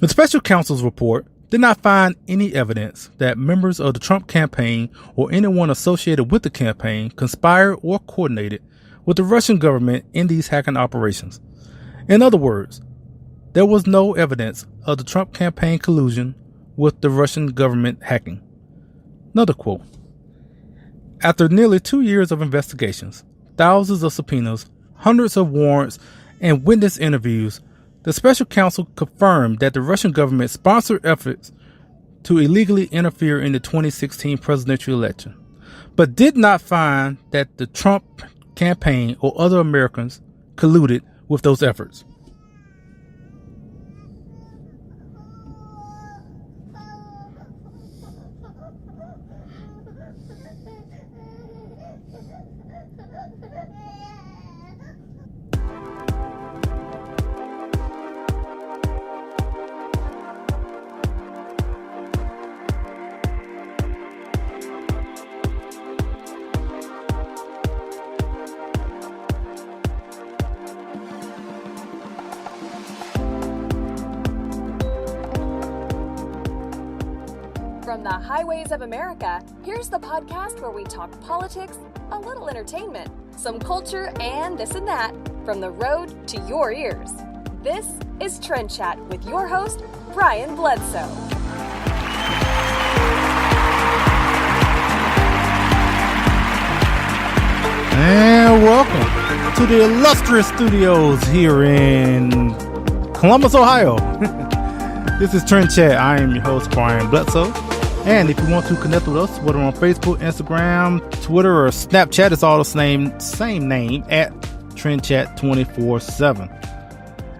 The special counsel's report did not find any evidence that members of the Trump campaign or anyone associated with the campaign conspired or coordinated with the Russian government in these hacking operations. In other words, there was no evidence of the Trump campaign collusion with the Russian government hacking. Another quote. After nearly 2 years of investigations, thousands of subpoenas, hundreds of warrants, and witness interviews, the special counsel confirmed that the Russian government sponsored efforts to illegally interfere in the 2016 presidential election, but did not find that the Trump campaign or other Americans colluded with those efforts. From the highways of America, here's the podcast where we talk politics, a little entertainment, some culture, and this and that, from the road to your ears. This is TrendChat with your host, Brian Bledsoe. And welcome to the illustrious studios here in Columbus, Ohio. This is TrendChat. I am your host, Brian Bledsoe. And if you want to connect with us, whether on Facebook, Instagram, Twitter, or Snapchat, it's all the same name at TrendChat 24/7.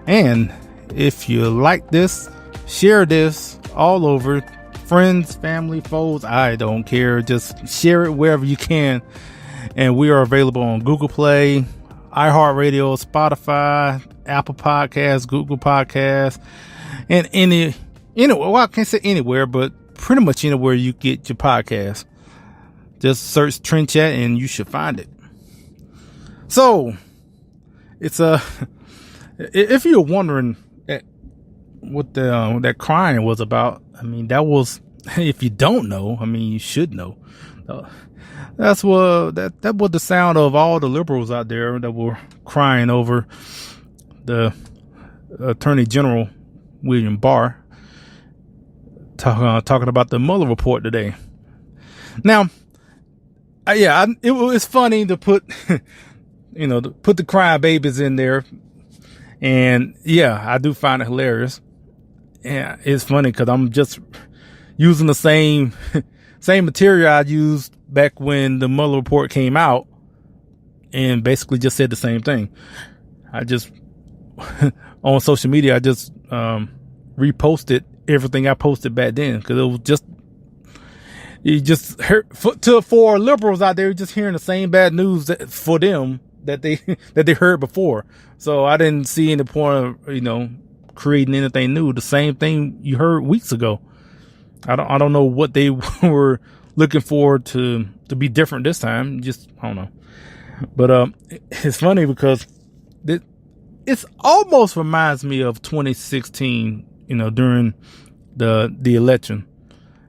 And if you like this, share this all over. Friends, family, foes, I don't care. Just share it wherever you can. And we are available on Google Play, iHeartRadio, Spotify, Apple Podcasts, Google Podcasts, and well, I can't say anywhere, but pretty much anywhere you get your podcast. Just search TrendChat and you should find it. So it's if you're wondering what that crying was about, I mean, that was, if you don't know, I mean, you should know. That was the sound of all the liberals out there that were crying over the Attorney General William Barr talking about the Mueller Report today. Now, it's funny to put, to put the crying babies in there, and yeah, I do find it hilarious. Yeah, it's funny because I'm just using the same material I used back when the Mueller Report came out, and basically just said the same thing. I just on social media, I just reposted everything I posted back then, because it was just for liberals out there just hearing the same bad news for them that they heard before. So I didn't see any point of creating anything new. The same thing you heard weeks ago. I don't know what they were looking for to be different this time. Just I don't know. But it's funny because it's almost reminds me of 2016. During the election,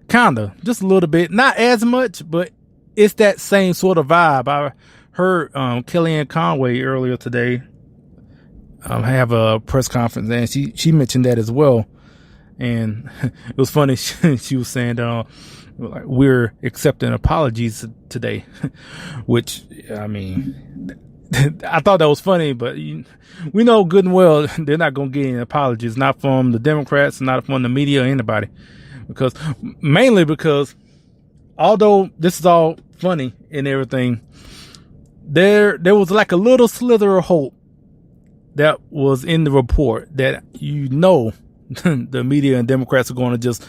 kinda, just a little bit, not as much, but it's that same sort of vibe. I heard Kellyanne Conway earlier today have a press conference, and she mentioned that as well. And it was funny. She was saying we're accepting apologies today, which, I mean, I thought that was funny, but we know good and well they're not going to get any apologies, not from the Democrats, not from the media or anybody, mainly because although this is all funny and everything, there was like a little slither of hope that was in the report that the media and Democrats are going to just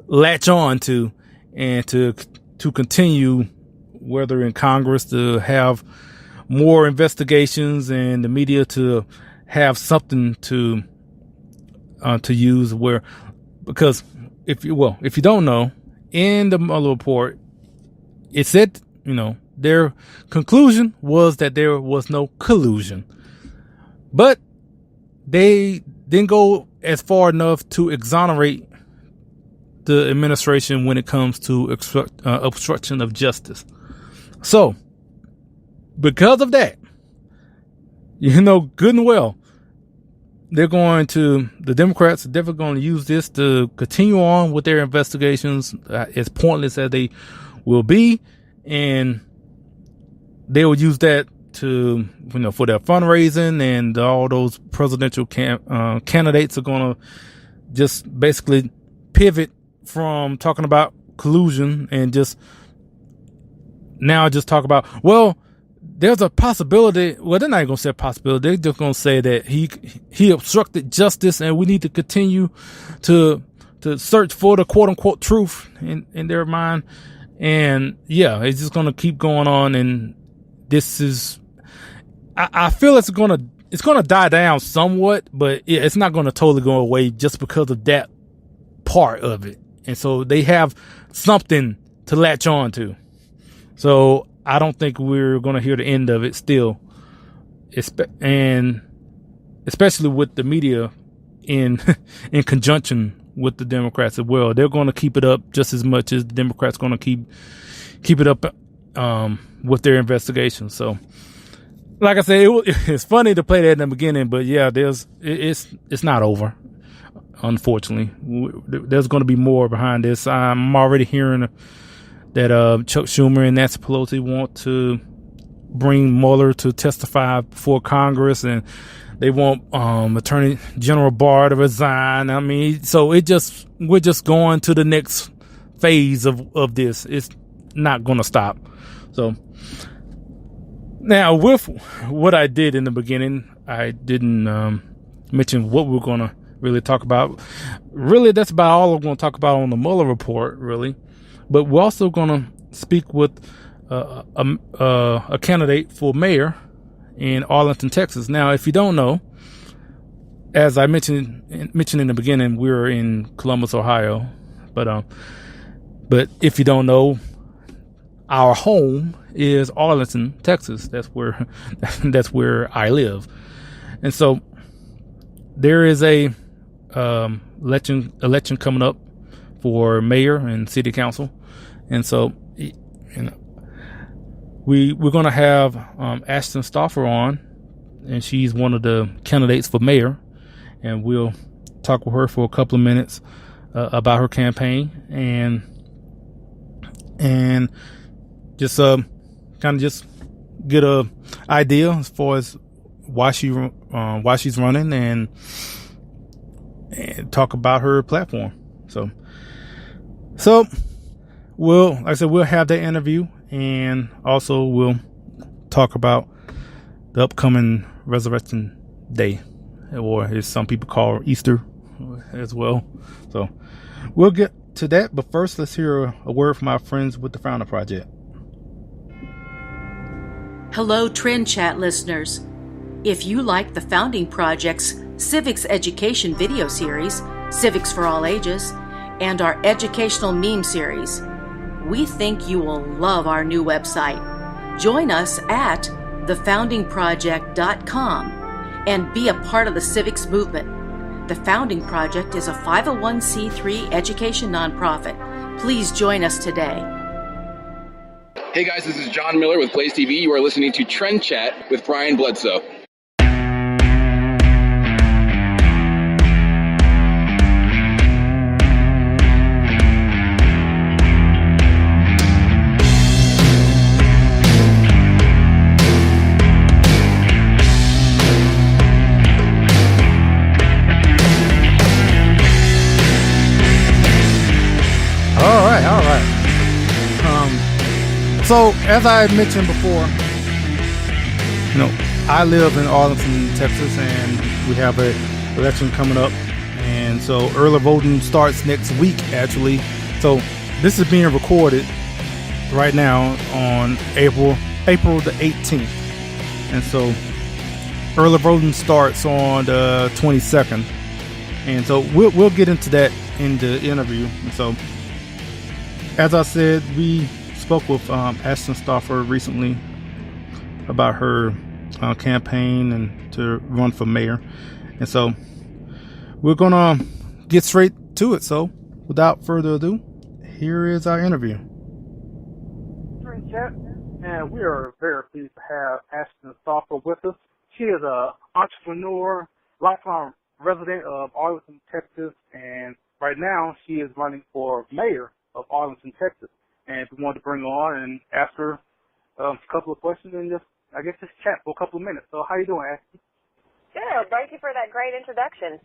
latch on to, and to continue, whether in Congress to have more investigations and the media to have something to use, because if you don't know, in the Mueller Report, it said, their conclusion was that there was no collusion, but they didn't go as far enough to exonerate the administration when it comes to obstruction of justice. So, because of that, good and well, the Democrats are definitely going to use this to continue on with their investigations, as pointless as they will be. And they will use that to, for their fundraising, and all those presidential candidates are going to just basically pivot from talking about collusion and just talk about, well, there's a possibility. Well, they're not going to say a possibility. They're just going to say that he obstructed justice, and we need to continue to search for the quote unquote truth in their mind. And yeah, it's just going to keep going on. And this is, I feel it's going to die down somewhat, but it's not going to totally go away just because of that part of it. And so they have something to latch on to. So I don't think we're going to hear the end of it still. And especially with the media in conjunction with the Democrats as well. They're going to keep it up just as much as the Democrats going to keep it up with their investigation. So, like I said, it's funny to play that in the beginning, but yeah, it's not over. Unfortunately, there's going to be more behind this. I'm already hearing that Chuck Schumer and Nancy Pelosi want to bring Mueller to testify before Congress, and they want Attorney General Barr to resign. I mean, so we're just going to the next phase of this. It's not going to stop. So now, with what I did in the beginning, I didn't mention what we're going to really talk about. Really, that's about all I'm going to talk about on the Mueller Report, really. But we're also going to speak with a candidate for mayor in Arlington, Texas. Now, if you don't know, as I mentioned in the beginning, we're in Columbus, Ohio. But if you don't know, our home is Arlington, Texas. That's where I live. And so there is a election coming up for mayor and city council. And so, we're going to have Ashton Stauffer on, and she's one of the candidates for mayor, and we'll talk with her for a couple of minutes about her campaign and just kind of just get a idea as far as why she's running, and talk about her platform. So like I said, we'll have that interview, and also we'll talk about the upcoming Resurrection Day, or as some people call Easter as well. So we'll get to that, but first let's hear a word from our friends with the Founder Project. Hello, TrendChat listeners. If you like the Founding Project's Civics Education video series, Civics for All Ages, and our educational meme series, we think you will love our new website. Join us at thefoundingproject.com and be a part of the civics movement. The Founding Project is a 501c3 education nonprofit. Please join us today. Hey guys, this is John Miller with Blaze TV. You are listening to Trend Chat with Brian Bledsoe. All right. So as I mentioned before, I live in Arlington, Texas, and we have an election coming up, and so early voting starts next week, actually. So this is being recorded right now on April the 18th, and so early voting starts on the 22nd, and so we'll get into that in the interview. And so, as I said, we spoke with Ashton Stauffer recently about her campaign and to run for mayor. And so we're going to get straight to it. So without further ado, here is our interview. TrendChat, and we are very pleased to have Ashton Stauffer with us. She is an entrepreneur, lifelong resident of Arlington, Texas, and right now she is running for mayor of Arlington, Texas. And we wanted to bring her on and ask her a couple of questions and just chat for a couple of minutes. So how you doing, Ashton? Good. Thank you for that great introduction.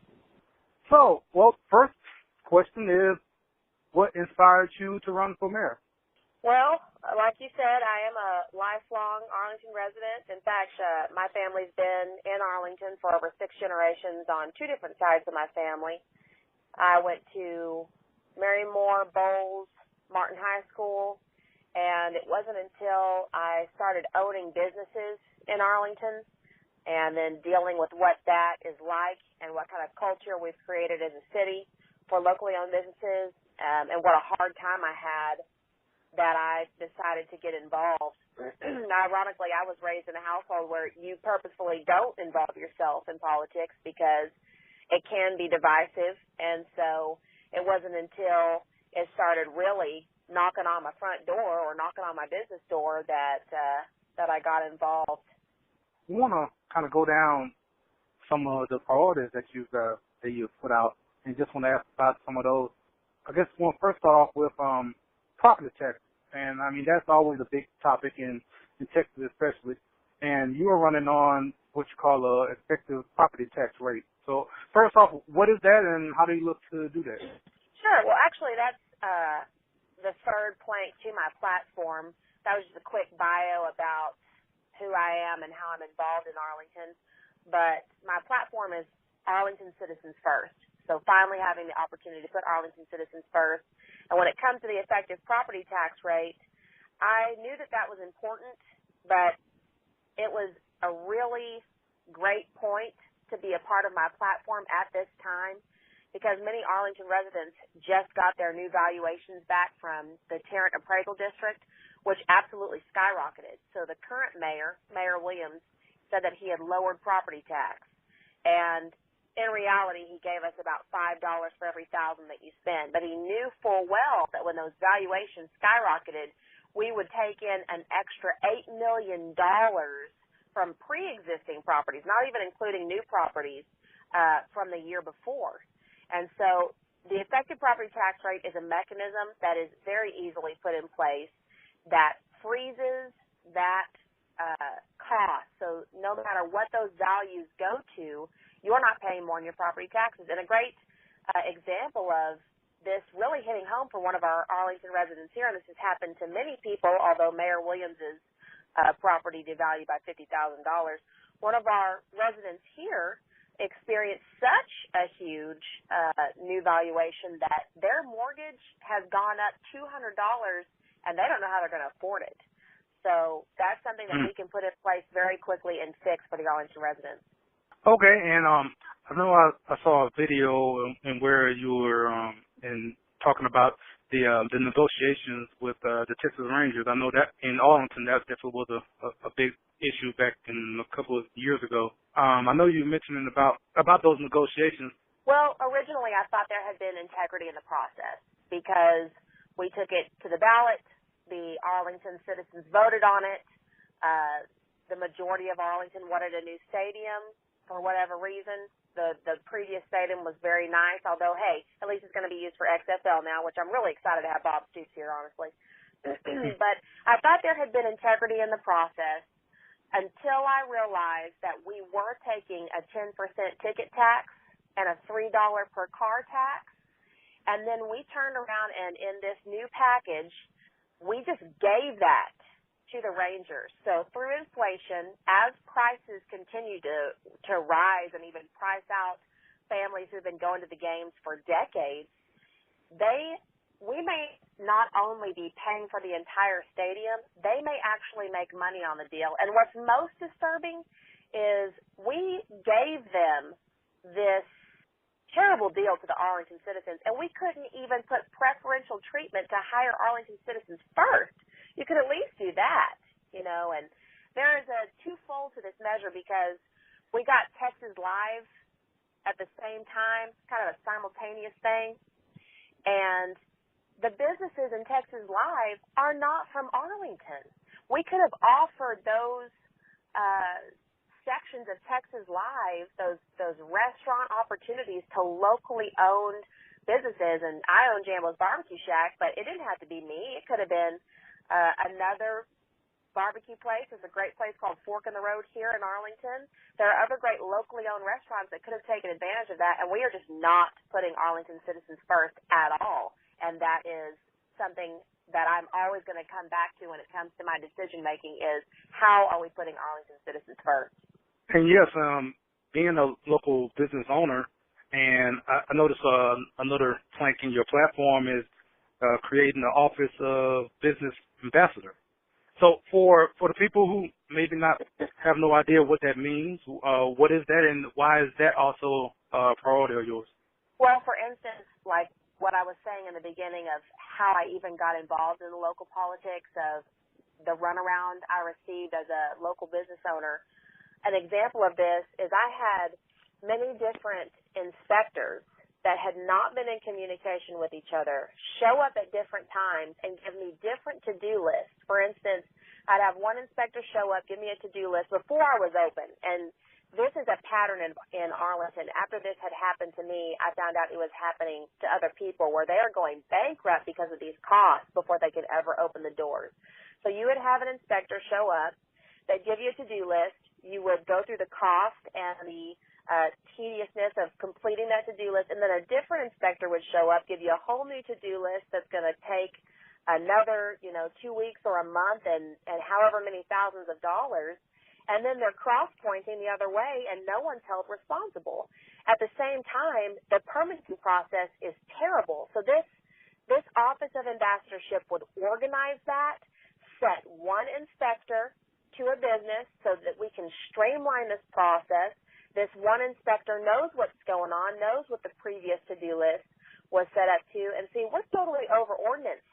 So, well, first question is, what inspired you to run for mayor? Well, like you said, I am a lifelong Arlington resident. In fact, my family's been in Arlington for over 6 generations on 2 different sides of my family. I went to Mary Moore, Bowles, Martin High School, and it wasn't until I started owning businesses in Arlington and then dealing with what that is like and what kind of culture we've created as a city for locally owned businesses, and what a hard time I had, that I decided to get involved. Ironically, I was raised in a household where you purposefully don't involve yourself in politics because it can be divisive, and so it wasn't until it started really knocking on my front door or knocking on my business door that I got involved. We want to kind of go down some of the priorities that you've put out, and just want to ask about some of those. I guess we'll first start off with property tax, and I mean that's always a big topic in Texas especially. And you are running on what you call a effective property tax rate. So first off, what is that, and how do you look to do that? Sure. Well, actually, that's the third plank to my platform. That was just a quick bio about who I am and how I'm involved in Arlington. But my platform is Arlington Citizens First. So finally having the opportunity to put Arlington citizens first. And when it comes to the effective property tax rate, I knew that that was important, but it was a really great point to be a part of my platform at this time, because many Arlington residents just got their new valuations back from the Tarrant Appraisal District, which absolutely skyrocketed. So the current mayor, Mayor Williams, said that he had lowered property tax. And in reality, he gave us about $5 for every $1,000 that you spend. But he knew full well that when those valuations skyrocketed, we would take in an extra $8 million from pre-existing properties, not even including new properties from the year before. And so the effective property tax rate is a mechanism that is very easily put in place that freezes that cost. So no matter what those values go to, you're not paying more in your property taxes. And a great example of this really hitting home for one of our Arlington residents here, and this has happened to many people, although Mayor Williams's property devalued by $50,000. One of our residents here experienced such a huge new valuation that their mortgage has gone up $200, and they don't know how they're going to afford it. So that's something that we can put in place very quickly and fix for the Arlington residents. Okay, and I know I saw a video in where you were talking about the negotiations with the Texas Rangers. I know that in Arlington that definitely was a big issue back in a couple of years ago. I know you mentioned about those negotiations. Well, originally I thought there had been integrity in the process because we took it to the ballot. The Arlington citizens voted on it. The majority of Arlington wanted a new stadium for whatever reason. The previous stadium was very nice, although, hey, at least it's going to be used for XFL now, which I'm really excited to have Bob Stoops here, honestly. But I thought there had been integrity in the process until I realized that we were taking a 10% ticket tax and a $3 per car tax. And then we turned around and in this new package, we just gave that to the Rangers. So through inflation, as prices continue to rise and even price out families who've been going to the games for decades, we may not only be paying for the entire stadium, they may actually make money on the deal. And what's most disturbing is we gave them this terrible deal to the Arlington citizens, and we couldn't even put preferential treatment to hire Arlington citizens first. You could at least do that, and there is a twofold to this measure because we got Texas Live at the same time, kind of a simultaneous thing. And the businesses in Texas Live are not from Arlington. We could have offered those sections of Texas Live, those restaurant opportunities to locally owned businesses. And I own Jambo's Barbecue Shack, but it didn't have to be me. It could have been another barbecue place. There's a great place called Fork in the Road here in Arlington. There are other great locally owned restaurants that could have taken advantage of that, and we are just not putting Arlington citizens first at all. And that is something that I'm always going to come back to when it comes to my decision making is how are we putting Arlington citizens first? And yes, being a local business owner, and I noticed another plank in your platform is creating the Office of Business Ambassador. So for the people who maybe not have no idea what that means, what is that, and why is that also a priority of yours? Well, for instance, like what I was saying in the beginning of how I even got involved in the local politics, of the runaround I received as a local business owner, an example of this is I had many different inspectors that had not been in communication with each other show up at different times and give me different to-do lists. For instance, I'd have one inspector show up, give me a to-do list before I was open. And this is a pattern in Arlington. After this had happened to me, I found out it was happening to other people where they are going bankrupt because of these costs before they could ever open the doors. So you would have an inspector show up. They'd give you a to-do list. You would go through the cost and the tediousness of completing that to-do list, and then a different inspector would show up, give you a whole new to-do list that's going to take another, 2 weeks or a month and however many thousands of dollars, and then they're cross-pointing the other way, and no one's held responsible. At the same time, the permitting process is terrible. So this Office of Ambassadorship would organize that, set one inspector to a business so that we can streamline this process. This one inspector knows what's going on, knows what the previous to-do list was set up to, and see, we're totally over-ordinanced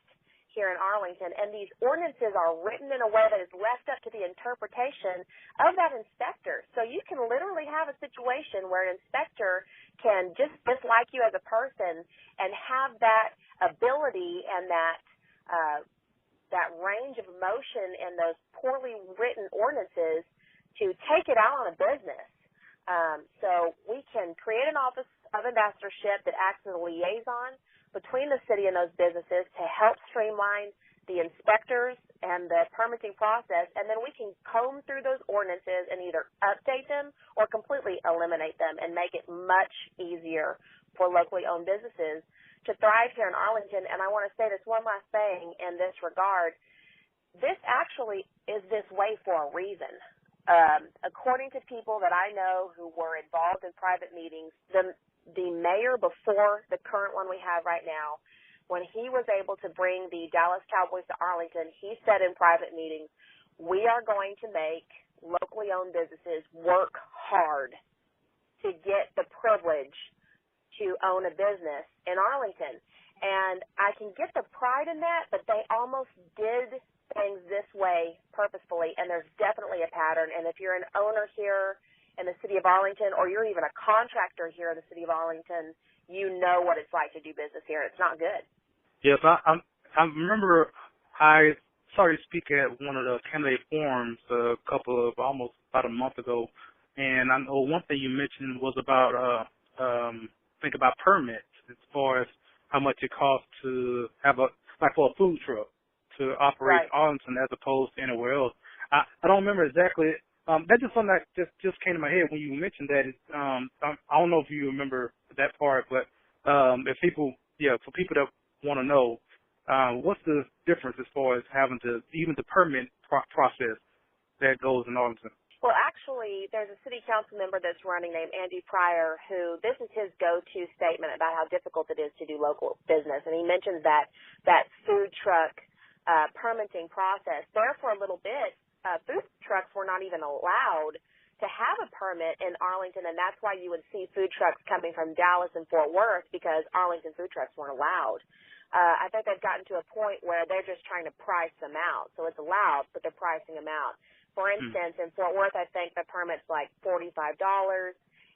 here in Arlington, and these ordinances are written in a way that is left up to the interpretation of that inspector. So you can literally have a situation where an inspector can just dislike you as a person and have that ability and that range of emotion in those poorly written ordinances to take it out on a business. So we can create an Office of Ambassadorship that acts as a liaison between the city and those businesses to help streamline the inspectors and the permitting process, and then we can comb through those ordinances and either update them or completely eliminate them and make it much easier for locally owned businesses to thrive here in Arlington. And I want to say this one last thing in this regard. This actually is this way for a reason. According to people that I know who were involved in private meetings, the mayor before the current one we have right now, when he was able to bring the Dallas Cowboys to Arlington, he said in private meetings, we are going to make locally owned businesses work hard to get the privilege to own a business in Arlington. And I can get the pride in that, but they almost did things this way purposefully, and there's definitely a pattern. And if you're an owner here in the city of Arlington, or you're even a contractor here in the city of Arlington, you know what it's like to do business here. It's not good. Yes, I remember I saw you speak at one of the candidate forums almost about a month ago, and I know one thing you mentioned was about think about permits as far as how much it costs to have for a food truck to operate Right. Arlington as opposed to anywhere else. I don't remember exactly. That's just something that just came to my head when you mentioned that. I don't know if you remember that part, but for people that want to know, what's the difference as far as having to even the permit process that goes in Arlington? Well, actually, there's a city council member that's running named Andy Pryor who this is his go-to statement about how difficult it is to do local business, and he mentions that food truck permitting process. There for a little bit, food trucks were not even allowed to have a permit in Arlington, and that's why you would see food trucks coming from Dallas and Fort Worth because Arlington food trucks weren't allowed. I think they've gotten to a point where they're just trying to price them out. So it's allowed, but they're pricing them out. For instance, in Fort Worth, I think the permit's like $45.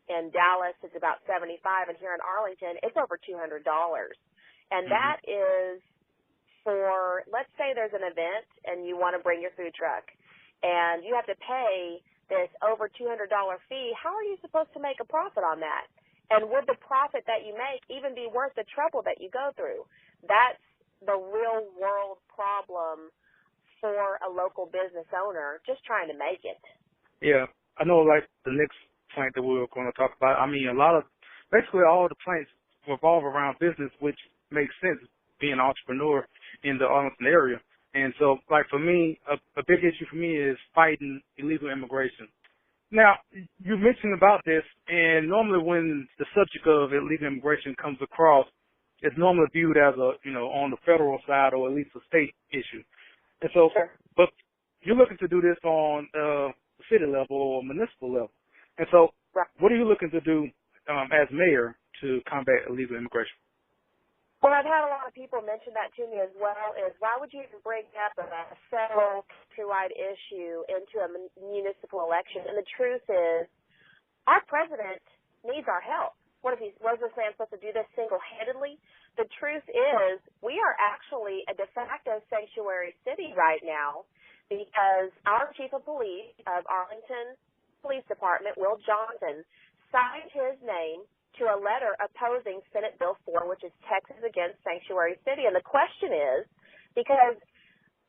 In Dallas, it's about $75, and here in Arlington, it's over $200. And that is for, let's say there's an event and you want to bring your food truck, and you have to pay this over $200 fee. How are you supposed to make a profit on that? And would the profit that you make even be worth the trouble that you go through? That's the real world problem for a local business owner just trying to make it. Yeah, I know, like the next plant that we were going to talk about, I mean, basically all the plants revolve around business, which makes sense being an entrepreneur in the Arlington area. And so, like for me, a big issue for me is fighting illegal immigration. Now, you mentioned about this, and normally when the subject of illegal immigration comes across, it's normally viewed as on the federal side or at least a state issue. And so, but you're looking to do this on the city level or municipal level. And so, what are you looking to do as mayor to combat illegal immigration? Well, I've had a lot of people mention that to me as well, is why would you even bring up a federal countrywide issue into a municipal election? And the truth is, our president needs our help. Was this man supposed to do this single-handedly? The truth is, we are actually a de facto sanctuary city right now because our chief of police of Arlington Police Department, Will Johnson, signed his name to a letter opposing Senate Bill 4, which is Texas Against Sanctuary City. And the question is, because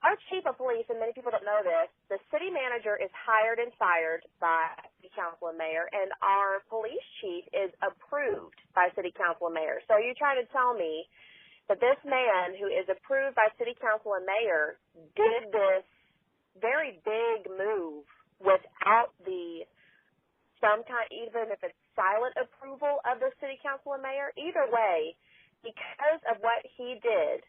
our chief of police, and many people don't know this, the city manager is hired and fired by city council and mayor, and our police chief is approved by city council and mayor. So you're trying to tell me that this man who is approved by city council and mayor did this very big move without the even if it's silent approval of the city council and mayor? Either way, because of what he did,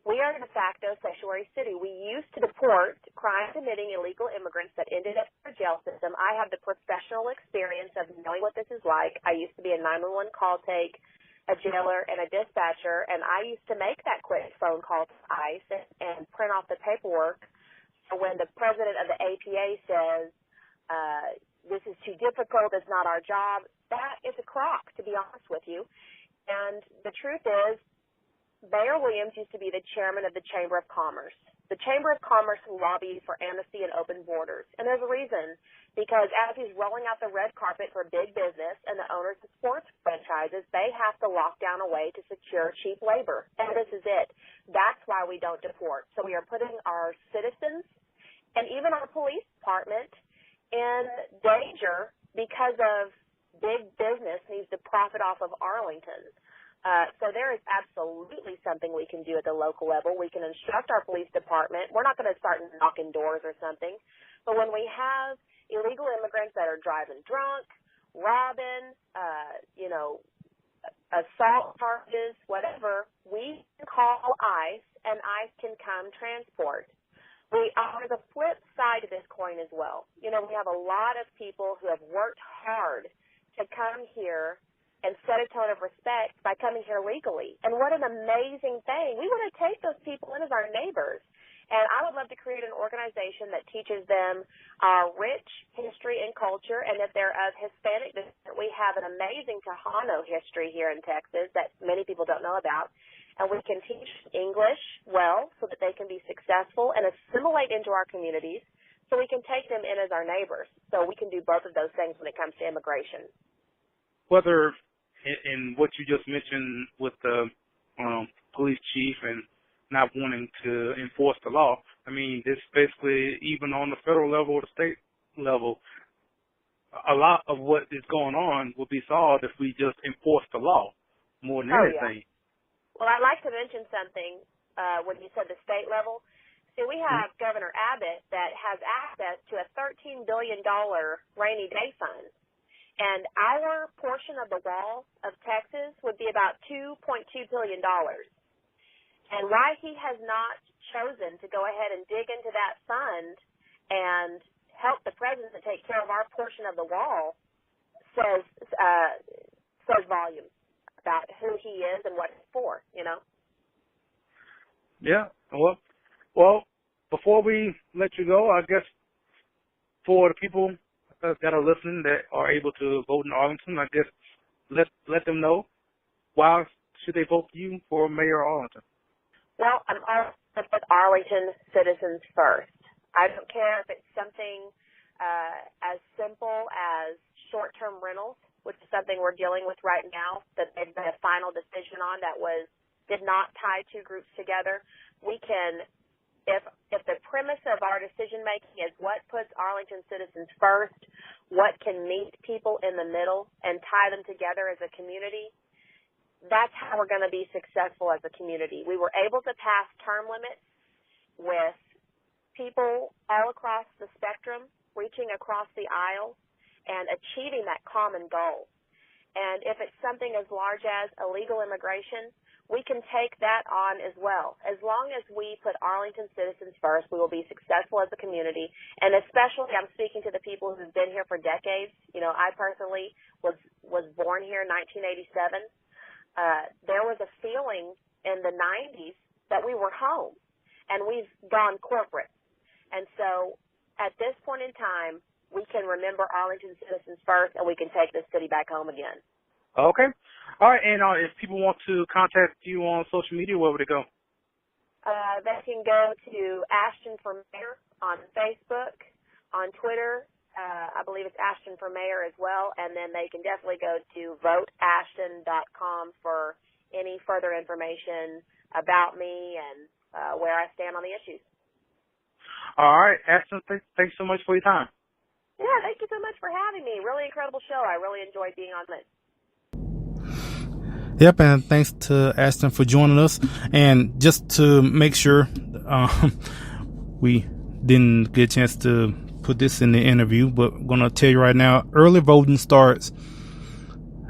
we are a de facto sanctuary city. We used to deport crime-committing illegal immigrants that ended up in the jail system. I have the professional experience of knowing what this is like. I used to be a 911 call take, a jailer, and a dispatcher, and I used to make that quick phone call to ICE and print off the paperwork. So when the president of the APA says, this is too difficult, it's not our job, that is a crock, to be honest with you. And the truth is, Mayor Williams used to be the chairman of the Chamber of Commerce. The Chamber of Commerce lobbied for amnesty and open borders. And there's a reason, because as he's rolling out the red carpet for big business and the owners of sports franchises, they have to lock down a way to secure cheap labor. And this is it. That's why we don't deport. So we are putting our citizens and even our police department in danger because of big business needs to profit off of Arlington. So there is absolutely something we can do at the local level. We can instruct our police department. We're not going to start knocking doors or something. But when we have illegal immigrants that are driving drunk, robbing, assault charges, whatever, we can call ICE and ICE can come transport. We are the flip side of this coin as well. We have a lot of people who have worked hard to come here and set a tone of respect by coming here legally. And what an amazing thing. We want to take those people in as our neighbors. And I would love to create an organization that teaches them our rich history and culture, and if they're of Hispanic descent, we have an amazing Tejano history here in Texas that many people don't know about. And we can teach English well so that they can be successful and assimilate into our communities so we can take them in as our neighbors. So we can do both of those things when it comes to immigration. Whether in what you just mentioned with the police chief and not wanting to enforce the law, I mean, this basically, even on the federal level or the state level, a lot of what is going on will be solved if we just enforce the law more than anything. Yeah. Well, I'd like to mention something when you said the state level. See, we have Governor Abbott that has access to a $13 billion rainy day fund. And our portion of the wall of Texas would be about $2.2 billion. And why he has not chosen to go ahead and dig into that fund and help the president take care of our portion of the wall says volumes about who he is and what he's for, Yeah. Well, before we let you go, I guess for the people that are listening that are able to vote in Arlington, I guess let them know why should they vote for you for mayor of Arlington. Well, I'm always going to put Arlington citizens first. I don't care if it's something as simple as short-term rentals, which is something we're dealing with right now, that they've made a final decision on that did not tie two groups together. We can, if the premise of our decision-making is what puts Arlington citizens first, what can meet people in the middle and tie them together as a community, that's how we're going to be successful as a community. We were able to pass term limits with people all across the spectrum, reaching across the aisle, and achieving that common goal. And if it's something as large as illegal immigration, we can take that on as well. As long as we put Arlington citizens first, we will be successful as a community. And especially, I'm speaking to the people who've been here for decades. You know, I personally was born here in 1987. There was a feeling in the 90s that we were home, and we've gone corporate. And so at this point in time, we can remember Arlington citizens first, and we can take this city back home again. Okay. All right. And if people want to contact you on social media, where would they go? They can go to Ashton for Mayor on Facebook, on Twitter. I believe it's Ashton for Mayor as well. And then they can definitely go to voteashton.com for any further information about me and where I stand on the issues. All right. Ashton, thanks so much for your time. Yeah, thank you so much for having me. Really incredible show. I really enjoyed being on this. Yep, and thanks to Ashton for joining us. And just to make sure, we didn't get a chance to put this in the interview, but I'm going to tell you right now, early voting starts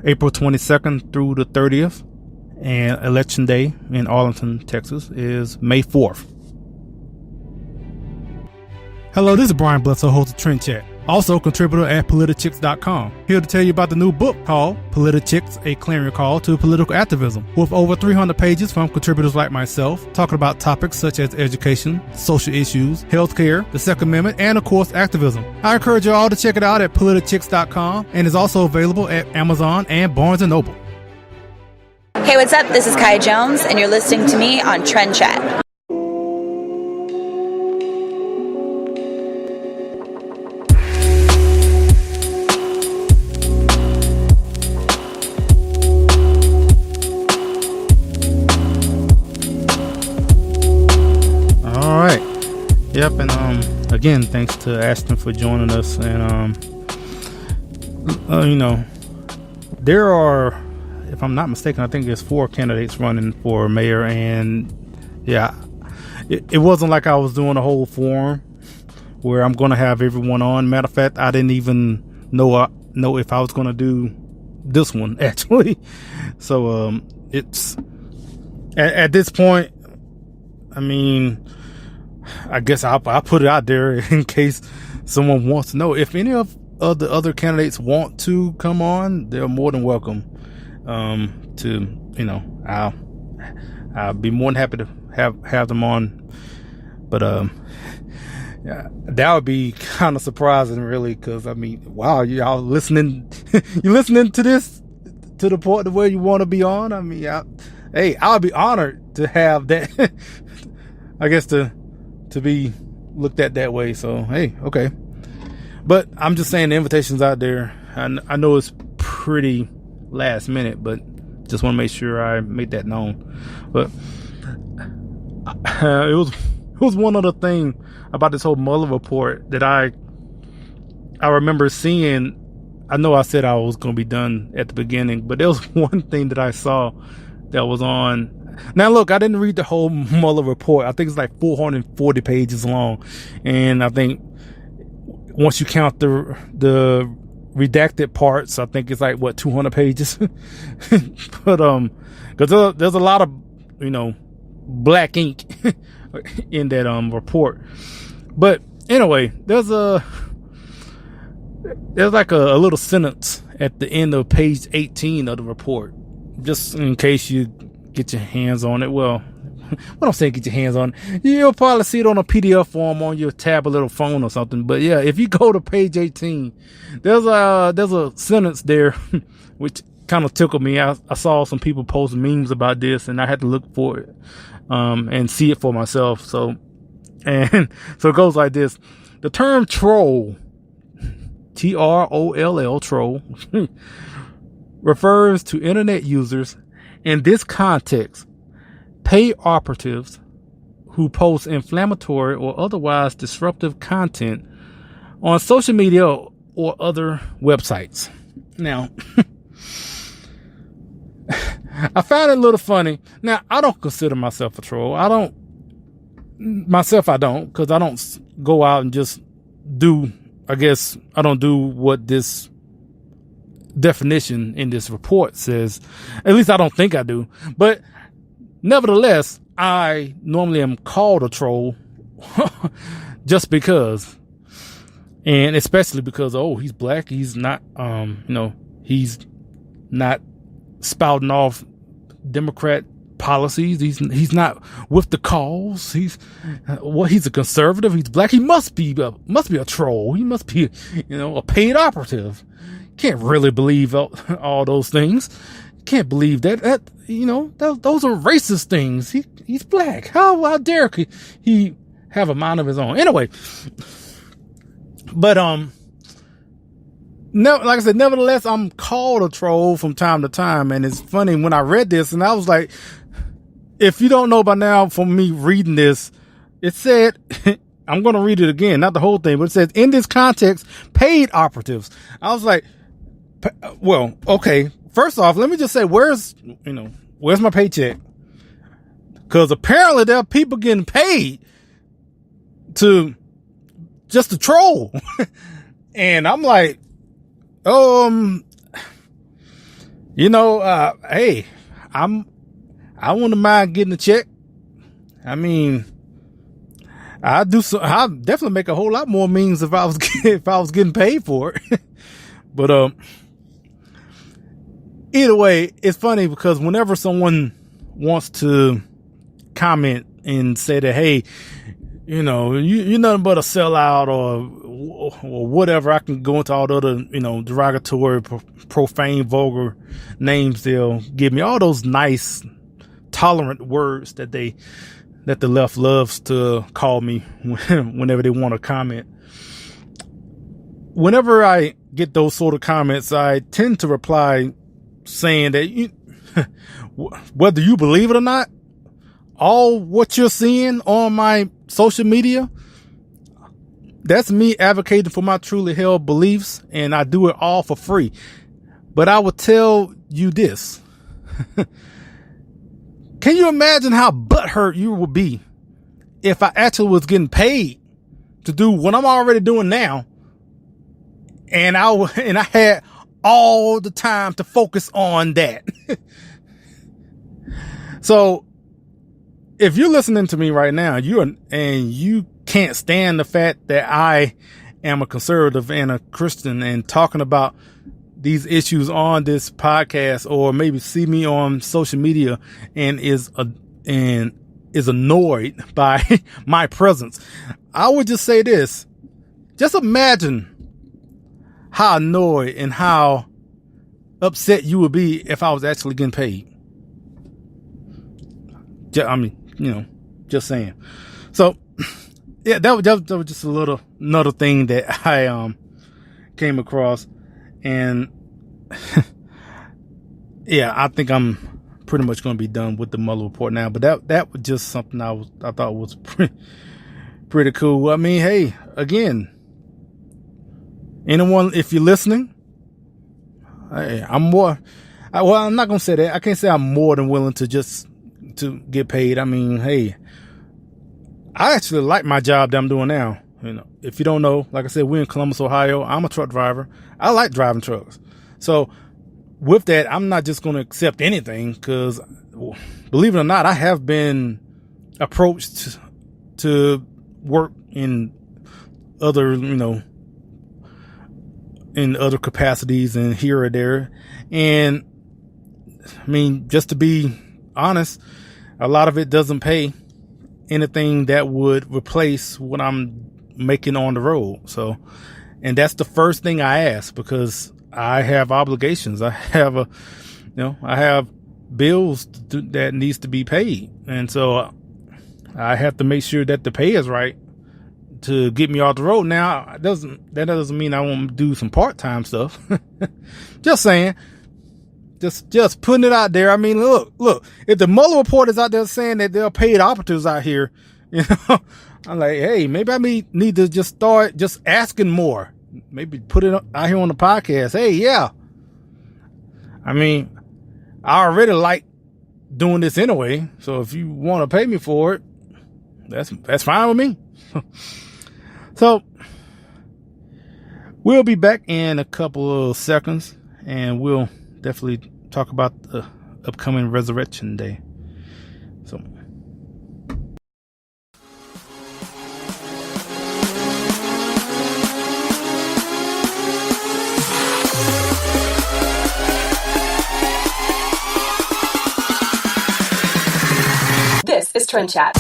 April 22nd through the 30th, and Election Day in Arlington, Texas is May 4th. Hello, this is Brian Bledsoe, host of TrendChat, also contributor at politichicks.com. Here to tell you about the new book called Politichicks, a Clarion Call to Political Activism, with over 300 pages from contributors like myself, talking about topics such as education, social issues, healthcare, the Second Amendment, and of course, activism. I encourage you all to check it out at politichicks.com, and is also available at Amazon and Barnes & Noble. Hey, what's up? This is Kai Jones, and you're listening to me on TrendChat. Yep, and again, thanks to Ashton for joining us. And there are, if I'm not mistaken, I think there's 4 candidates running for mayor. And yeah, it wasn't like I was doing a whole forum where I'm going to have everyone on. Matter of fact, I didn't even know if I was going to do this one actually. So it's at this point, I mean, I guess I'll put it out there in case someone wants to know. If any of the other candidates want to come on, they're more than welcome. I'll be more than happy to have them on. But yeah, that would be kind of surprising, really, because I mean, wow, y'all listening? You listening to this to the point where you want to be on? I mean, I'll be honored to have that. I guess to be looked at that way. So, hey, okay. But I'm just saying the invitation's out there. I know it's pretty last minute, but just want to make sure I make that known. But it was one other thing about this whole Mueller report that I remember seeing. I know I said I was going to be done at the beginning, but there was one thing that I saw that was on. Now, look, I didn't read the whole Mueller report. I think it's like 440 pages long. And I think once you count the redacted parts, I think it's like, 200 pages? But, because there's a lot of, black ink in that report. But anyway, there's like a little sentence at the end of page 18 of the report, just in case you get your hands on it. Well, what I'm saying, get your hands on it. You'll probably see it on a PDF form on your tablet or phone or something. But yeah, if you go to page 18, there's a sentence there which kind of tickled me. I saw some people post memes about this, and I had to look for it and see it for myself. So it goes like this: the term troll, TROLL, troll, refers to internet users, in this context, paid operatives who post inflammatory or otherwise disruptive content on social media or other websites. Now, I found it a little funny. Now, I don't consider myself a troll. I don't, because I don't go out and just do, I guess, I don't do what this definition in this report says. At least I don't think I do. But nevertheless, I normally am called a troll just because. And especially because, oh, he's black. He's not, he's not spouting off Democrat policies. He's not with the cause. He's a conservative. He's black. He must be a troll. He must be, a paid operative. Can't really believe all those things. Can't believe that those are racist things. He's black. How dare he have a mind of his own? Anyway, but like I said, nevertheless, I'm called a troll from time to time, and it's funny when I read this, and I was like, if you don't know by now from me reading this, it said. I'm going to read it again, not the whole thing, but it says, in this context, paid operatives. I was like, well, okay. First off, let me just say, where's my paycheck? Because apparently there are people getting paid to troll. And I'm like, hey, I wouldn't mind getting a check. I mean, I'd definitely make a whole lot more means if I was getting paid for it. But either way, it's funny because whenever someone wants to comment and say that, hey, you're nothing but a sellout or whatever, I can go into all the other, derogatory, profane, vulgar names they'll give me, all those nice, tolerant words that the left loves to call me whenever they want to comment. Whenever I get those sort of comments, I tend to reply saying that whether you believe it or not, all what you're seeing on my social media, that's me advocating for my truly held beliefs, and I do it all for free. But I will tell you this. Can you imagine how butthurt you would be if I actually was getting paid to do what I'm already doing now, and I had all the time to focus on that? So if you're listening to me right now, you can't stand the fact that I am a conservative and a Christian and talking about these issues on this podcast, or maybe see me on social media and is annoyed by my presence, I would just say this. Just imagine how annoyed and how upset you would be if I was actually getting paid. Just saying. So yeah, that was just another thing that I came across. And yeah, I think I'm pretty much going to be done with the Mueller report now. But that was just something I thought was pretty cool. I mean, hey, again, anyone, if you're listening, hey, I'm not going to say that. I can't say I'm more than willing to get paid. I mean, hey, I actually like my job that I'm doing now. If you don't know, like I said, we're in Columbus, Ohio. I'm a truck driver. I like driving trucks. So with that, I'm not just going to accept anything, because believe it or not, I have been approached to work in other, in other capacities and here or there. And I mean, just to be honest, a lot of it doesn't pay anything that would replace what I'm making on the road. So, and that's the first thing I ask, because I have obligations. I have I have bills that needs to be paid. And so I have to make sure that the pay is right to get me off the road. Now, that doesn't mean I won't do some part-time stuff. Just saying. Just putting it out there. I mean, look, if the Mueller Report is out there saying that there are paid operatives out here, I'm like, hey, maybe I need to just start just asking more. Maybe put it out here on the podcast. Hey, yeah. I mean, I already like doing this anyway. So if you want to pay me for it, that's fine with me. So we'll be back in a couple of seconds, and we'll definitely talk about the upcoming Resurrection Day. So This is TrendChat.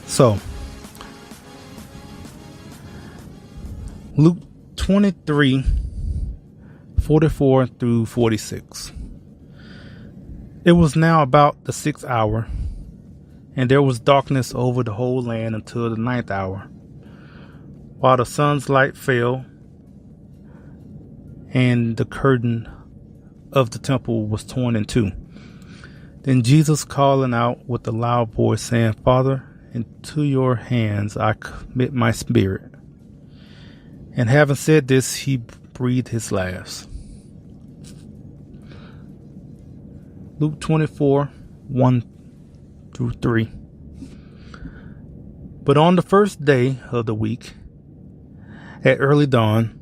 So, Luke 23, 44 through 46. It was now about the 6th hour, and there was darkness over the whole land until the 9th hour, while the sun's light fell, and the curtain of the temple was torn in two. Then Jesus, calling out with a loud voice, saying, Father, into your hands I commit my spirit. And having said this, he breathed his last. Luke 24, 1 through 3. But on the first day of the week, at early dawn,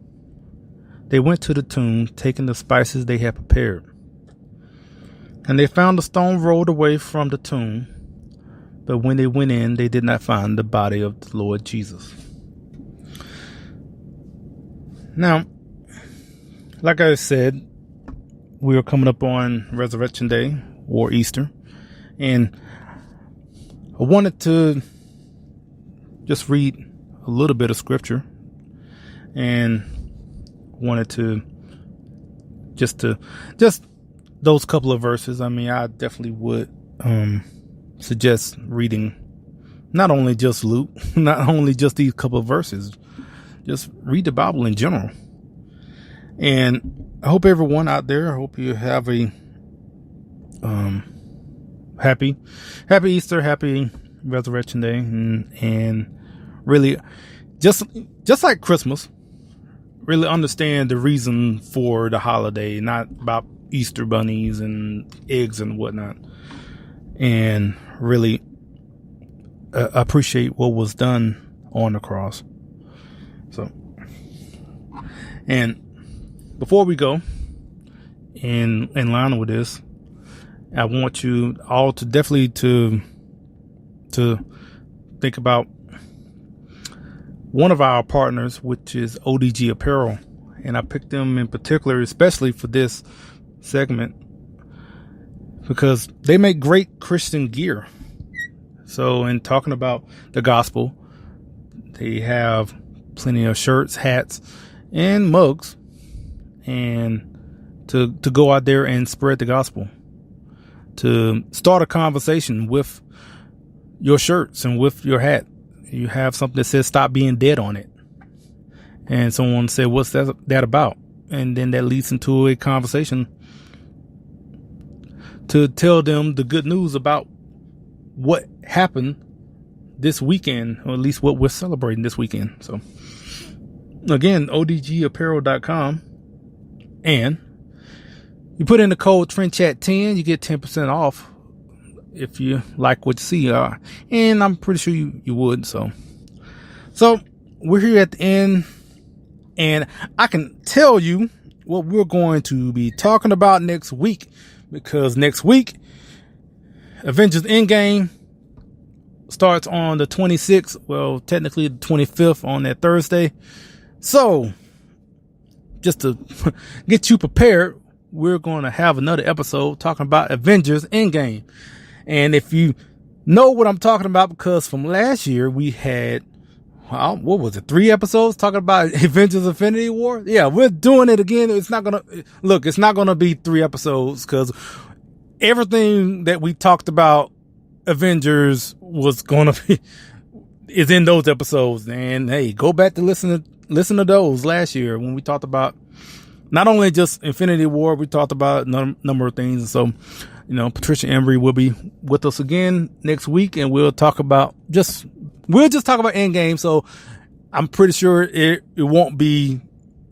they went to the tomb, taking the spices they had prepared. And they found the stone rolled away from the tomb. But when they went in, they did not find the body of the Lord Jesus. Now, like I said, we are coming up on Resurrection Day or Easter. And I wanted to just read a little bit of scripture. And wanted to just those couple of verses. I mean, I definitely would suggest reading not only just Luke, not only just these couple of verses, just read the Bible in general. And I hope everyone out there, I hope you have a happy Easter, happy Resurrection Day, and really just like Christmas, really understand the reason for the holiday, not about Easter bunnies and eggs and whatnot, and really appreciate what was done on the cross. So, and before we go in line with this, I want you all to definitely to think about one of our partners, which is ODG Apparel. And I picked them in particular, especially for this segment, because they make great Christian gear. So in talking about the gospel, they have plenty of shirts, hats, and mugs, and to go out there and spread the gospel, to start a conversation with your shirts and with your hat. You have something that says "Stop Being Dead" on it, and someone said, "What's that about?" And then that leads into a conversation to tell them the good news about what happened this weekend, or at least what we're celebrating this weekend. So again, odgapparel.com, and You put in the code TrendChat10, you get 10% off if you like what you see. And I'm pretty sure you would. So we're here at the end, and I can tell you what we're going to be talking about next week, because next week, Avengers Endgame starts on the 26th. Well, technically the 25th on that Thursday. So just to get you prepared, we're going to have another episode talking about Avengers Endgame. And if you know what I'm talking about, because from last year we had, what was it, 3 episodes talking about Avengers Infinity War? Yeah, we're doing it again. It's not going to be 3 episodes, because everything that we talked about Avengers is in those episodes. And hey, go back to listen to those last year when we talked about not only just Infinity War, we talked about a number of things. And so, Patricia Embry will be with us again next week, and we'll just talk about Endgame. So I'm pretty sure it won't be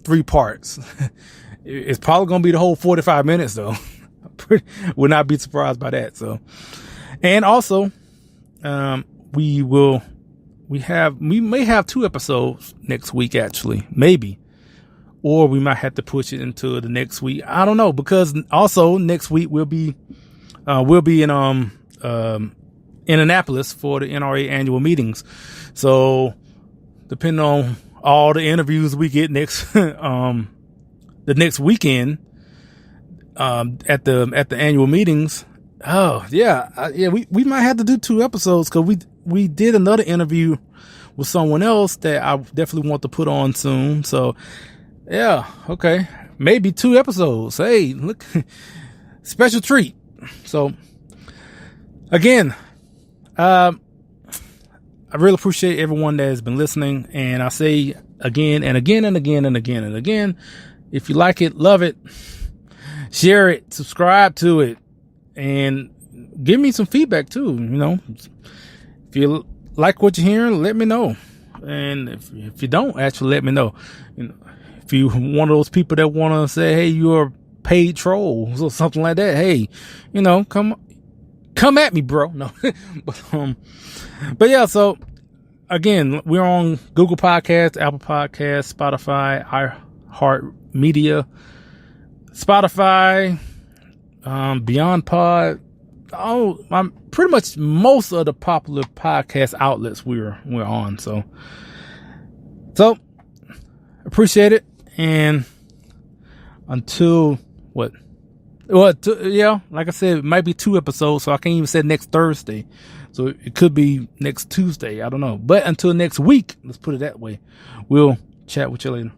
3 parts. It's probably going to be the whole 45 minutes though. Would not be surprised by that. So, and also, we may have 2 episodes next week, actually, maybe. Or we might have to push it into the next week. I don't know, because also next week we'll be in Indianapolis for the NRA annual meetings. So depending on all the interviews we get the next weekend at the annual meetings. Oh yeah, we might have to do 2 episodes, because we did another interview with someone else that I definitely want to put on soon. So. Yeah, okay. Maybe 2 episodes. Hey, look, special treat. So, again, I really appreciate everyone that has been listening. And I say again and again and again and again and again, if you like it, love it, share it, subscribe to it, and give me some feedback too. If you like what you're hearing, let me know. And if you don't, actually let me know. If you one of those people that want to say, hey, you're a paid troll or something like that, hey, come at me, bro. No, but yeah. So again, we're on Google Podcasts, Apple Podcasts, Spotify, iHeartMedia, Spotify, Beyond Pod. I'm pretty much most of the popular podcast outlets we're on. So appreciate it. And until like I said, it might be 2 episodes, so I can't even say next Thursday. So it could be next Tuesday. I don't know. But until next week, let's put it that way. We'll chat with you later.